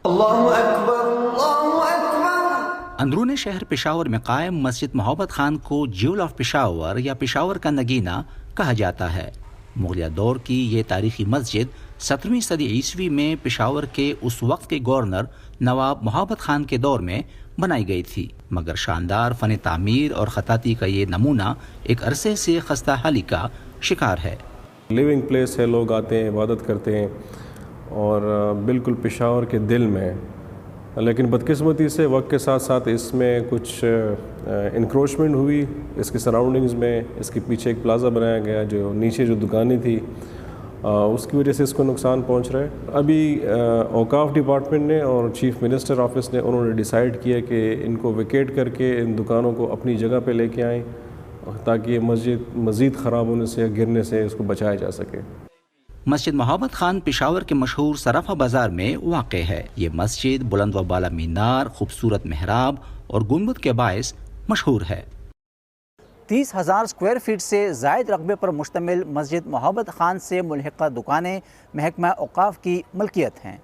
اللہ اکبر اللہ اکبر۔ اندرون شہر پشاور میں قائم مسجد محبت خان کو جیول آف پشاور یا پشاور کا نگینہ کہا جاتا ہے۔ مغلیہ دور کی یہ تاریخی مسجد 17ویں صدی عیسوی میں پشاور کے اس وقت کے گورنر نواب محبت خان کے دور میں بنائی گئی تھی، مگر شاندار فن تعمیر اور خطاطی کا یہ نمونہ ایک عرصے سے خستہ حالی کا شکار ہے۔ لیونگ پلیس ہے، لوگ آتے ہیں، عبادت کرتے ہیں، اور بالکل پشاور کے دل میں، لیکن بدقسمتی سے وقت کے ساتھ ساتھ اس میں کچھ انکروچمنٹ ہوئی اس کے سراؤنڈنگز میں۔ اس کے پیچھے ایک پلازا بنایا گیا، جو نیچے جو دکانیں تھی اس کی وجہ سے اس کو نقصان پہنچ رہا ہے۔ ابھی اوقاف ڈپارٹمنٹ نے اور چیف منسٹر آفس نے انہوں نے ڈیسائیڈ کیا کہ ان کو ویکیٹ کر کے ان دکانوں کو اپنی جگہ پہ لے کے آئیں، تاکہ یہ مسجد مزید خراب ہونے سے یا گرنے سے اس کو بچایا جا سکے۔ مسجد محبت خان پشاور کے مشہور صرافہ بازار میں واقع ہے۔ یہ مسجد بلند و بالا مینار، خوبصورت محراب اور گنبد کے باعث مشہور ہے۔ 30,000 اسکوائر فٹ سے زائد رقبے پر مشتمل مسجد محبت خان سے ملحقہ دکانیں محکمہ اوقاف کی ملکیت ہیں۔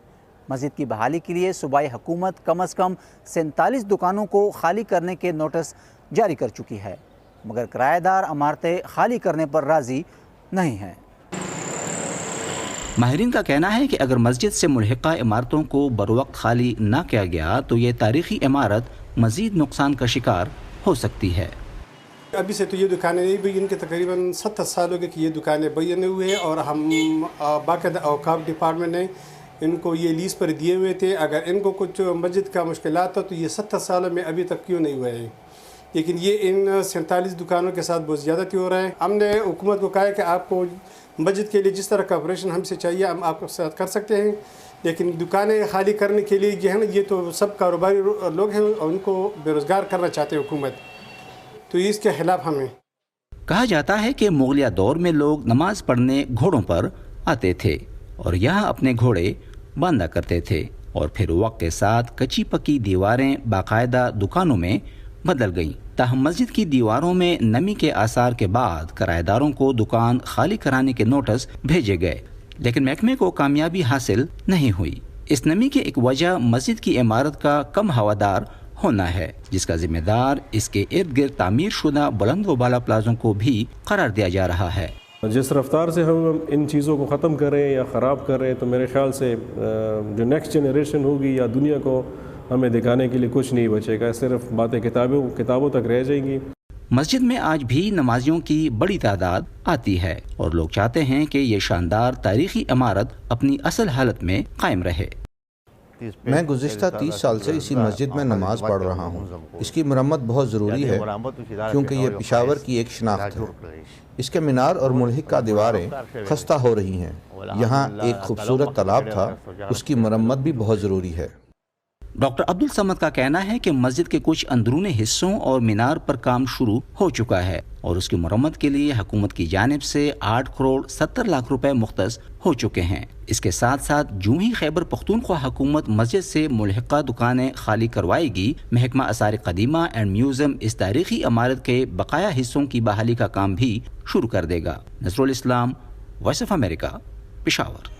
مسجد کی بحالی کے لیے صوبائی حکومت کم از کم 47 دکانوں کو خالی کرنے کے نوٹس جاری کر چکی ہے، مگر کرایہ دار عمارتیں خالی کرنے پر راضی نہیں ہیں۔ ماہرین کا کہنا ہے کہ اگر مسجد سے ملحقہ عمارتوں کو بروقت خالی نہ کیا گیا تو یہ تاریخی عمارت مزید نقصان کا شکار ہو سکتی ہے۔ ابھی سے تو یہ دکانیں نہیں بھی، ان کے تقریباً 70 سال ہو گئے کہ یہ دکانیں بنے ہوئے ہیں، اور ہم باقاعدہ اوقاف ڈپارٹمنٹ نے ان کو یہ لیز پر دیے ہوئے تھے۔ اگر ان کو کچھ مسجد کا مشکلات ہو تو یہ 70 سالوں میں ابھی تک کیوں نہیں ہوئے ہیں، لیکن یہ ان 47 دکانوں کے ساتھ بہت زیادتی ہو رہا ہے۔ ہم نے حکومت کو کہا ہے کہ آپ کو مسجد کے لیے جس طرح کا آپریشن ہم سے چاہیے ہم آپ کے ساتھ کر سکتے ہیں، لیکن دکانیں خالی کرنے کے لیے جو ہے نا، یہ تو سب کاروباری لوگ ہیں اور ان کو بے روزگار کرنا چاہتے ہیں حکومت، تو اس کے خلاف ہمیں کہا جاتا ہے کہ مغلیہ دور میں لوگ نماز پڑھنے گھوڑوں پر آتے تھے اور یہاں اپنے گھوڑے باندھا کرتے تھے، اور پھر وقت کے ساتھ کچی پکی دیواریں باقاعدہ دکانوں میں بدل گئیں۔ تاہم مسجد کی دیواروں میں نمی کے آثار کے بعد کرایہ داروں کو دکان خالی کرانے کے نوٹس بھیجے گئے، لیکن محکمے کو کامیابی حاصل نہیں ہوئی۔ اس نمی کی ایک وجہ مسجد کی عمارت کا کم ہوادار ہونا ہے، جس کا ذمہ دار اس کے ارد گرد تعمیر شدہ بلند و بالا پلازوں کو بھی قرار دیا جا رہا ہے۔ جس رفتار سے ہم ان چیزوں کو ختم کر رہے ہیں یا خراب کر رہے ہیں، تو میرے خیال سے جو نیکسٹ جنریشن ہوگی یا دنیا کو ہمیں دکھانے کے لیے کچھ نہیں بچے گا، صرف باتیں کتابوں تک رہ جائیں گی۔ مسجد میں آج بھی نمازیوں کی بڑی تعداد آتی ہے اور لوگ چاہتے ہیں کہ یہ شاندار تاریخی عمارت اپنی اصل حالت میں قائم رہے۔ میں گزشتہ 30 سال سے اسی مسجد میں نماز پڑھ رہا ہوں۔ اس کی مرمت بہت ضروری ہے کیونکہ یہ پشاور کی ایک شناخت ہے۔ اس کے مینار اور ملحقہ دیواریں خستہ ہو رہی ہیں۔ یہاں ایک خوبصورت تالاب تھا، اس کی مرمت بھی بہت ضروری ہے۔ ڈاکٹر عبدالصمد کا کہنا ہے کہ مسجد کے کچھ اندرونی حصوں اور مینار پر کام شروع ہو چکا ہے اور اس کی مرمت کے لیے حکومت کی جانب سے 8 کروڑ 70 لاکھ روپے مختص ہو چکے ہیں۔ اس کے ساتھ ساتھ جوں ہی خیبر پختونخوا حکومت مسجد سے ملحقہ دکانیں خالی کروائے گی، محکمہ آثار قدیمہ اینڈ میوزیم اس تاریخی عمارت کے بقایا حصوں کی بحالی کا کام بھی شروع کر دے گا۔ نصر الاسلام، وائس آف امریکہ، پشاور۔